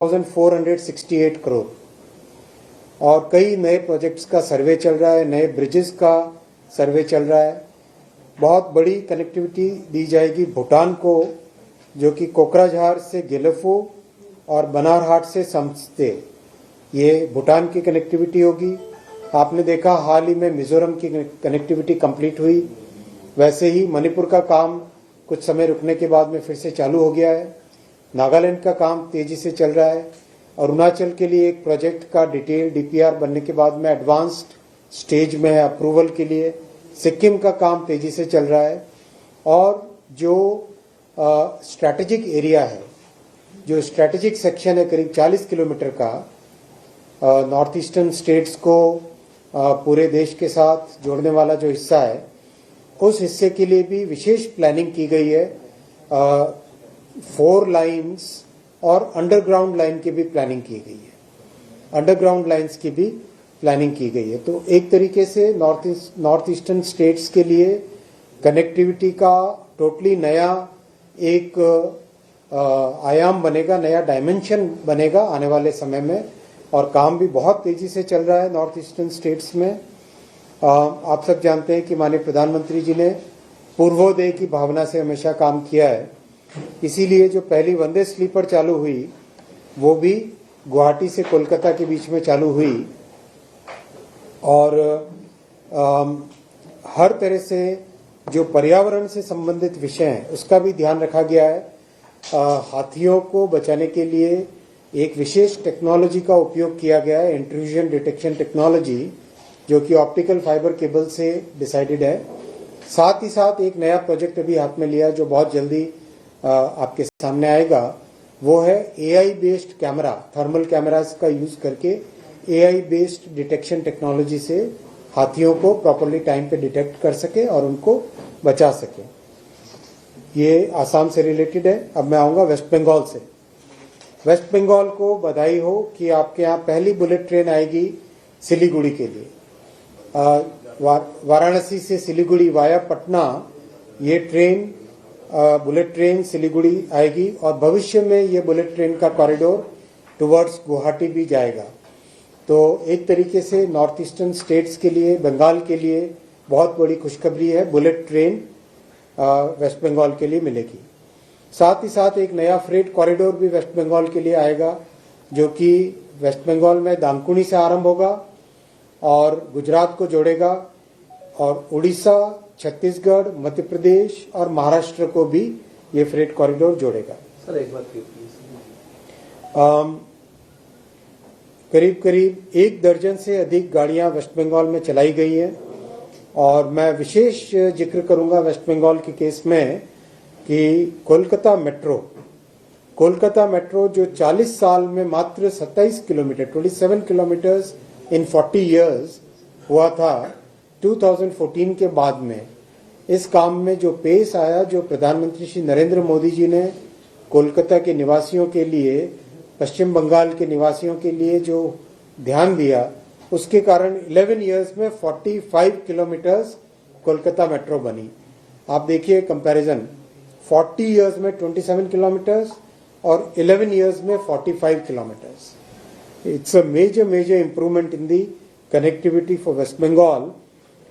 1,468 करोड़ और कई नए प्रोजेक्ट्स का सर्वे चल रहा है, नए ब्रिजेस का सर्वे चल रहा है। बहुत बड़ी कनेक्टिविटी दी जाएगी भूटान को, जो कि कोकराझार से गिलफो और बनारहाट से समस्ते, ये भूटान की कनेक्टिविटी होगी। आपने देखा हाल ही में मिजोरम की कनेक्टिविटी कंप्लीट हुई, वैसे ही मणिपुर का काम कुछ समय रुकने के बाद में फिर से चालू हो गया है। नागालैंड का काम तेजी से चल रहा है। अरुणाचल के लिए एक प्रोजेक्ट का डिटेल डीपीआर बनने के बाद में एडवांस्ड स्टेज में है अप्रूवल के लिए। सिक्किम का काम तेजी से चल रहा है और जो स्ट्रैटेजिक एरिया है, जो स्ट्रैटेजिक सेक्शन है करीब 40 किलोमीटर का, नॉर्थ ईस्टर्न स्टेट्स को पूरे देश के साथ जोड़ने वाला जो हिस्सा है, उस हिस्से के लिए भी विशेष प्लानिंग की गई है। 4 लाइन्स और अंडरग्राउंड लाइन की भी प्लानिंग की गई है, अंडरग्राउंड लाइन्स की भी प्लानिंग की गई है। तो एक तरीके से नॉर्थ ईस्टर्न स्टेट्स के लिए कनेक्टिविटी का टोटली नया एक आयाम बनेगा, नया डायमेंशन बनेगा आने वाले समय में, और काम भी बहुत तेजी से चल रहा है नॉर्थ ईस्टर्न स्टेट्स में। आप सब जानते हैं कि माननीय प्रधानमंत्री जी ने पूर्वोदय की भावना से हमेशा काम किया है, इसीलिए जो पहली वंदे स्लीपर चालू हुई वो भी गुवाहाटी से कोलकाता के बीच में चालू हुई और हर तरह से जो पर्यावरण से संबंधित विषय हैं उसका भी ध्यान रखा गया है। हाथियों को बचाने के लिए एक विशेष टेक्नोलॉजी का उपयोग किया गया है, इंट्रूजन डिटेक्शन टेक्नोलॉजी, जो कि ऑप्टिकल फाइबर केबल से डिसाइडेड है। साथ ही साथ एक नया प्रोजेक्ट अभी हाथ में लिया जो बहुत जल्दी आपके सामने आएगा, वो है AI based camera, thermal cameras का यूज करके एआई बेस्ड डिटेक्शन टेक्नोलॉजी से हाथियों को प्रॉपर्ली टाइम पे डिटेक्ट कर सके और उनको बचा सके। ये आसाम से रिलेटेड है। अब मैं आऊंगा वेस्ट बंगाल से। वेस्ट बंगाल को बधाई हो कि आपके यहाँ पहली बुलेट ट्रेन आएगी सिलीगुड़ी के लिए। वाराणसी से सिलीगुड़ी वाया पटना ये ट्रेन बुलेट ट्रेन सिलीगुड़ी आएगी और भविष्य में ये बुलेट ट्रेन का कॉरिडोर टुवर्ड्स गुवाहाटी भी जाएगा। तो एक तरीके से नॉर्थ ईस्टर्न स्टेट्स के लिए, बंगाल के लिए बहुत बड़ी खुशखबरी है, बुलेट ट्रेन वेस्ट बंगाल के लिए मिलेगी। साथ ही साथ एक नया फ्रेट कॉरिडोर भी वेस्ट बंगाल के लिए आएगा, जो कि वेस्ट बंगाल में दानकुनी से आरंभ होगा और गुजरात को जोड़ेगा और उड़ीसा, छत्तीसगढ़, मध्य प्रदेश और महाराष्ट्र को भी ये फ्रेट कॉरिडोर जोड़ेगा। सर एक बात करीब करीब 1 दर्जन से अधिक गाड़ियां वेस्ट बंगाल में चलाई गई हैं और मैं विशेष जिक्र करूंगा वेस्ट बंगाल के केस में कि कोलकाता मेट्रो जो 40 साल में मात्र 27 किलोमीटर 27 किलोमीटर्स इन 40 इयर्स हुआ था, 2014 के बाद में इस काम में जो पेश आया, जो प्रधानमंत्री श्री नरेंद्र मोदी जी ने कोलकाता के निवासियों के लिए, पश्चिम बंगाल के निवासियों के लिए जो ध्यान दिया, उसके कारण 11 इयर्स में 45 किलोमीटर्स कोलकाता मेट्रो बनी। आप देखिए कंपैरिजन, 40 इयर्स में 27 किलोमीटर्स और 11 इयर्स में 45 kilometres. It's a major improvement in the connectivity for West Bengal.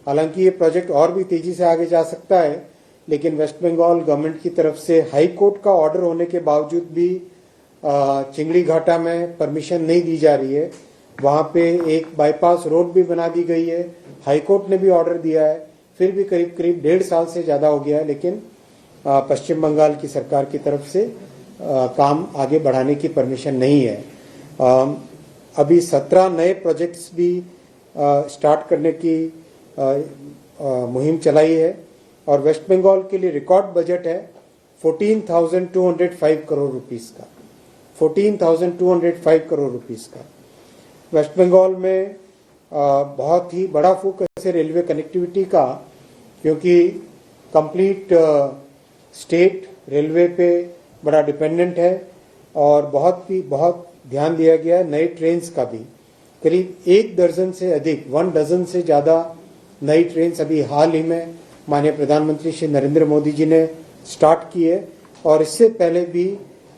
हालांकि ये प्रोजेक्ट और भी तेजी से आगे जा सकता है, लेकिन वेस्ट बंगाल गवर्नमेंट की तरफ से हाई कोर्ट का ऑर्डर होने के बावजूद भी चिंगड़ी घाटा में परमिशन नहीं दी जा रही है। वहां पे एक बाईपास रोड भी बना दी गई है, हाई कोर्ट ने भी ऑर्डर दिया है, फिर भी करीब 1.5 साल से ज्यादा हो गया है, लेकिन पश्चिम बंगाल की सरकार की तरफ से काम आगे बढ़ाने की परमिशन नहीं है। अभी 17 नए प्रोजेक्ट्स भी स्टार्ट करने की मुहिम चलाई है और वेस्ट बंगाल के लिए रिकॉर्ड बजट है 14,205 करोड़ रुपीस का, 14,205 करोड़ रुपीस का। वेस्ट बंगाल में बहुत ही बड़ा फोकस है रेलवे कनेक्टिविटी का, क्योंकि कंप्लीट स्टेट रेलवे पे बड़ा डिपेंडेंट है और बहुत ध्यान दिया गया है नई ट्रेन्स का भी। करीब 1 दर्जन से अधिक, 1 डजन से ज्यादा नई ट्रेन्स अभी हाल ही में माननीय प्रधानमंत्री श्री नरेंद्र मोदी जी ने स्टार्ट की है और इससे पहले भी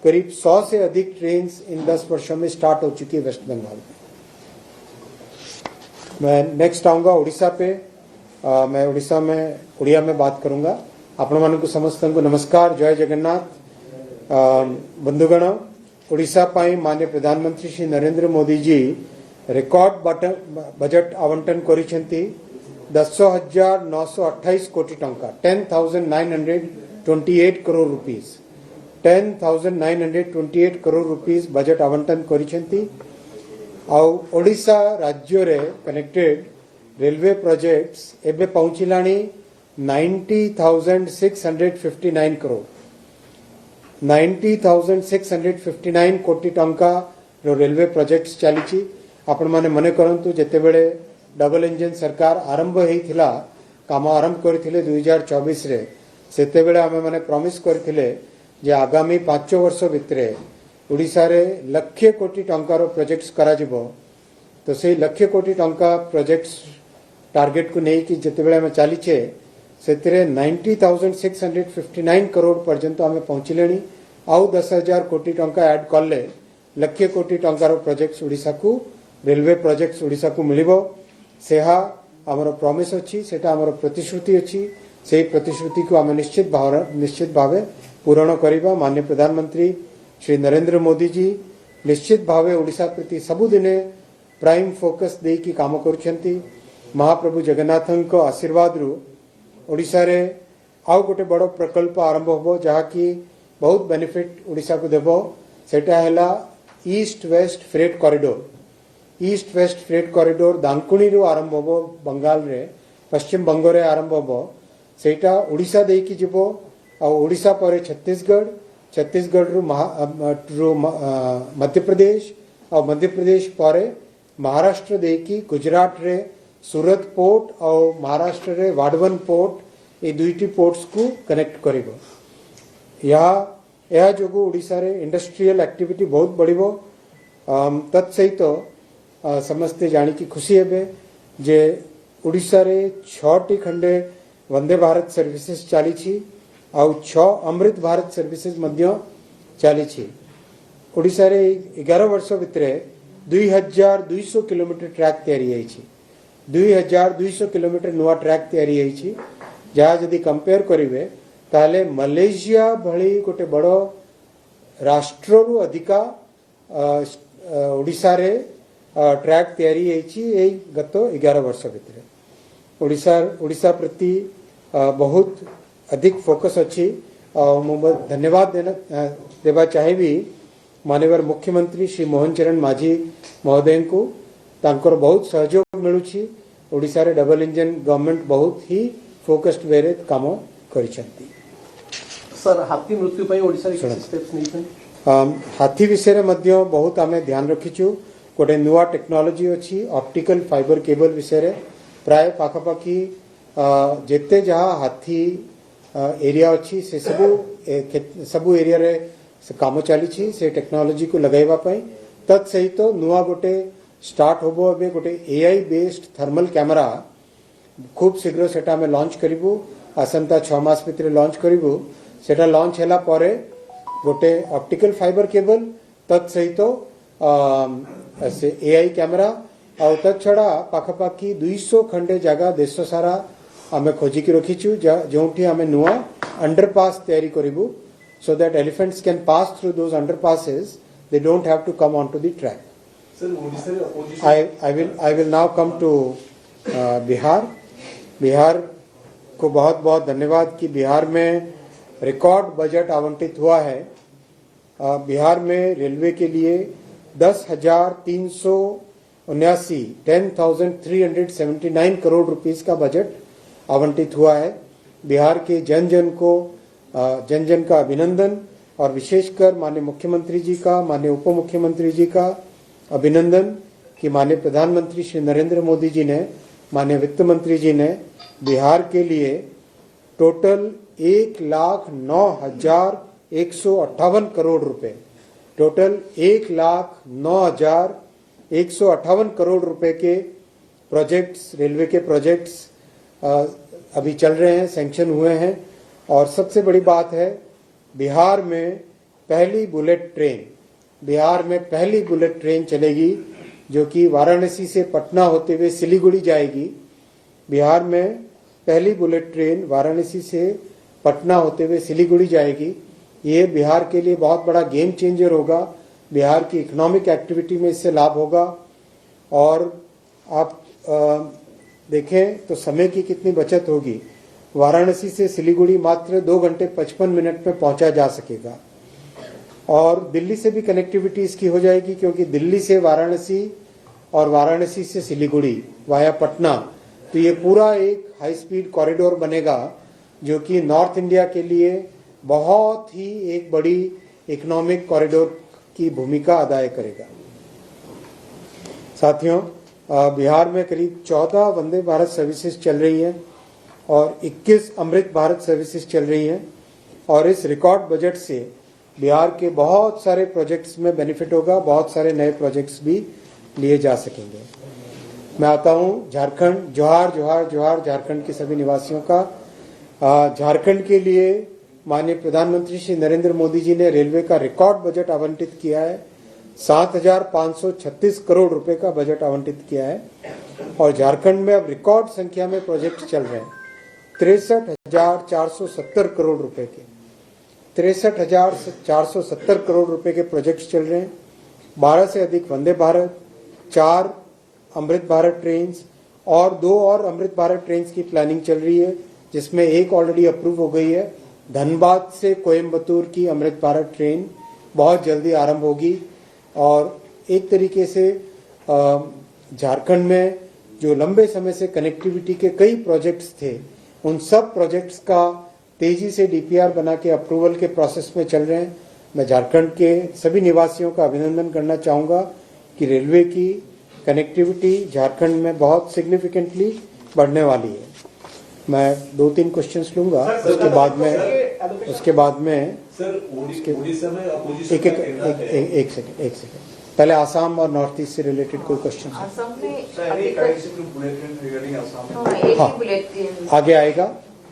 करीब 100 से अधिक ट्रेन इन 10 वर्षों में स्टार्ट हो चुकी है वेस्ट बंगाल में। मैं नेक्स्ट आऊँगा उड़ीसा पे। मैं उड़िया में बात करूँगा। आपण मानक समस्त को नमस्कार, जय जगन्नाथ। बंधुगण, उड़ीसा पाई माननीय प्रधानमंत्री श्री नरेंद्र मोदी जी रिकॉर्ड बजट आवंटन करिसेंती 10,928 कोटी टंका, 10,928 crore rupees, 10,928 crore rupees budget आवंटन करिसेंती। ओडिशा राज्य रे कनेक्टेड रेलवे प्रोजेक्ट्स एबे पहुंचिलानी 90,659 करोड़, 90,659 कोटी टंका रो रेलवे प्रोजेक्ट्स चली। आपण माने मने करंतु जेते बेले डबल इंजन सरकार आरंभ होइथिला, काम आरंभ करथिले 2024 रे, सेते बेले आमे माने प्रॉमिस करथिले जे आगामी 5 वर्ष भितरे उड़ीसा रे लाख कोटी टंका रो प्रोजेक्ट्स करा जिवो। तो से लाख कोटी टंका प्रोजेक्ट्स टार्गेट को नहीं कि जेते बेले आमे चलीछे सेतिरे 90,659 करोड़ पर्यंत आमे पहुंचिलेनी। आउ 10,000 कोटी टंका ऐड करले लाख कोटी टंकार प्रोजेक्ट्स उड़ीसा को, रेलवे प्रोजेक्ट्स उड़ीसा को मिलिबो। सेहा आमर प्रॉमिस अच्छी, सेटा आमर प्रतिश्रुति अच्छी। से प्रतिश्रुति को आम निश्चित भावे पूरण करिबा। माननीय प्रधानमंत्री श्री नरेंद्र मोदी जी निश्चित भावे उड़ीसा प्रति सबुदिने प्राइम फोकस दे की काम करुछंती। महाप्रभु जगन्नाथन आशीर्वाद रु ओडिशा रे आउ गोटे बड़ प्रकल्प आरंभ होबो जहा की बहुत बेनिफिट उड़ीसा को देबो। सेटा हैला east west freight corridor. East west freight corridor Dankuni रु आरंभ होबो, बंगाल रे पश्चिम बंग रे आरंभ होबो। सेटा उड़ीसा दे की जिवो आ उड़ीसा पर छत्तीसगढ़, छत्तीसगढ़ रु मध्य प्रदेश और मध्य प्रदेश पर महाराष्ट्र दे की गुजरात रे सूरत पोर्ट और महाराष्ट्र रे वाडवन पोर्ट, ये दुईटी पोर्ट्स को कनेक्ट करिबो। यह जोगु उड़ीसा रे इंडस्ट्रियल एक्टिविटी बहुत बढ़िबो। तत्सहित समस्ते जानी की खुशी हेबे जे उड़ीसा रे 6टी खंडे वंदे भारत सर्विसेज चली छी और 6 अमृत भारत सर्विसेज मध्य चली छी। उड़ीसा रे 11 वर्ष भितरे 2200 किलोमीटर ट्रैक तैयारी होई छी। 2200 किलोमीटर नुआ ट्रैक तैयारी होई छी। जहाँ यदि कंपेयर करिवे ताले मलेशिया भली गोटे बड़ राष्ट्र रु अधिका उड़ीसा रे ट्रैक तैयारी होईची ए गत 11 वर्ष भितरे। उड़ीसा प्रति बहुत अधिक फोकस अच्छी। मु धन्यवाद देवा चाहिए माननीय मुख्यमंत्री श्री मोहन चरण माझी महोदय को। तांकर बहुत सहयोग मिलुची। उड़ीसा रे डबल इंजन गवर्नमेंट बहुत ही फोकस्ड वे रे काम करिसंती। सर, हाथी मृत्यु पई ओडिसा रे किछ स्टेप्स नहीं हाथी विषय रे मध्य बहुत आमे ध्यान रखिछु। गोटे नुआ टेक्नोलॉजी अच्छी ऑप्टिकल फाइबर केबल विषय रे प्राय पाखापाखि जेते जहाँ हाथी एरिया अच्छी से सबू एरिया रे काम चली से टेक्नोलॉजी को लगाइबा पई। तत्सहित तो नुआ गोटे स्टार्ट होबो अबे गोटे एआई बेस्ड थर्मल कैमरा खूब शीघ्र सेटा में लॉन्च करिबु। आसंता 6 मास भितर लॉन्च करिबु। सेटा लॉन्च हैला परे गोटे ऑप्टिकल फाइबर केबल तत्सहित से एआई कैमरा और तछड़ा पाखापाखि 200 खंडे जगह देश सारा आमे खोजी की रखीचु जोठी आमे नुआ अंडरपास तैयारी करिबु so that elephants can pass through those underpasses. They don't have to come onto the track. I will now come to Bihar. Bihar को बहुत बहुत धन्यवाद कि बिहार में रिकॉर्ड बजट आवंटित हुआ है। बिहार में रेलवे के लिए 10,379 करोड़ रुपीस का बजट आवंटित हुआ है। बिहार के जन जन का अभिनंदन और विशेषकर माननीय मुख्यमंत्री जी का, माननीय उप मुख्यमंत्री जी का अभिनंदन कि माननीय प्रधानमंत्री श्री नरेंद्र मोदी जी ने, माननीय वित्त मंत्री जी ने बिहार के लिए टोटल 1,09,158 करोड़ रुपए, टोटल 1,09,158 करोड़ रुपए के प्रोजेक्ट्स, रेलवे के प्रोजेक्ट्स अभी चल रहे हैं, सैंक्शन हुए हैं। और सबसे बड़ी बात है बिहार में पहली बुलेट ट्रेन, बिहार में पहली बुलेट ट्रेन चलेगी जो कि वाराणसी से पटना होते हुए सिलीगुड़ी जाएगी। बिहार में पहली बुलेट ट्रेन वाराणसी से पटना होते हुए सिलीगुड़ी जाएगी। ये बिहार के लिए बहुत बड़ा गेम चेंजर होगा। बिहार की इकोनॉमिक एक्टिविटी में इससे लाभ होगा। और आप देखें तो समय की कितनी बचत होगी। वाराणसी से सिलीगुड़ी मात्र 2 घंटे 55 मिनट में पहुंचा जा सकेगा। और दिल्ली से भी कनेक्टिविटी इसकी हो जाएगी, क्योंकि दिल्ली से वाराणसी और वाराणसी से सिलीगुड़ी वाया पटना, तो ये पूरा एक हाई स्पीड कॉरिडोर बनेगा जो कि नॉर्थ इंडिया के लिए बहुत ही एक बड़ी इकोनॉमिक कॉरिडोर की भूमिका अदा करेगा। साथियों, बिहार में करीब 14 वंदे भारत सर्विसेज चल रही हैं और 21 अमृत भारत सर्विसेज चल रही हैं। और इस रिकॉर्ड बजट से बिहार के बहुत सारे प्रोजेक्ट्स में बेनिफिट होगा, बहुत सारे नए प्रोजेक्ट्स भी लिए जा सकेंगे। मैं आता हूं झारखंड। जोहार जोहार जोहार झारखंड के सभी निवासियों का। झारखंड के लिए माननीय प्रधानमंत्री श्री नरेंद्र मोदी जी ने रेलवे का रिकॉर्ड बजट आवंटित किया है। 7,536 करोड़ रुपए का बजट आवंटित किया है और झारखंड में अब रिकॉर्ड संख्या में प्रोजेक्ट चल रहे हैं। 63,470 करोड़ रुपए के 63,470 करोड़ रुपए के प्रोजेक्ट चल रहे हैं। 12 से अधिक वंदे भारत, 4 अमृत भारत ट्रेन और 2 और अमृत भारत ट्रेन की प्लानिंग चल रही है, जिसमें एक ऑलरेडी अप्रूव हो गई है। धनबाद से कोयम्बतूर की अमृत भारत ट्रेन बहुत जल्दी आरंभ होगी। और एक तरीके से झारखंड में जो लंबे समय से कनेक्टिविटी के कई प्रोजेक्ट्स थे, उन सब प्रोजेक्ट्स का तेजी से डीपीआर बना के अप्रूवल के प्रोसेस में चल रहे हैं। मैं झारखंड के सभी निवासियों का अभिनंदन करना चाहूंगा कि रेलवे की कनेक्टिविटी झारखंड में बहुत सिग्निफिकेंटली बढ़ने वाली है। मैं 2-3 क्वेश्चंस लूंगा, उसके बाद में एक सेकंड पहले आसाम और नॉर्थ ईस्ट से रिलेटेड कोई क्वेश्चन? हाँ, आगे आएगा।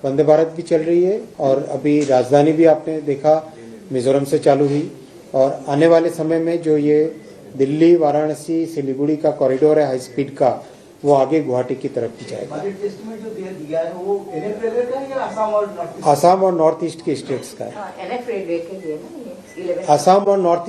वंदे भारत भी चल रही है और अभी राजधानी भी आपने देखा मिजोरम से चालू हुई। और आने वाले समय में जो ये दिल्ली वाराणसी सिलीगुड़ी का कॉरिडोर है हाई स्पीड का, वो आगे गुवाहाटी की तरफ भी जाएगा। आसाम और नॉर्थ ईस्ट के स्टेट्स का है। आसाम और नॉर्थ ईस्ट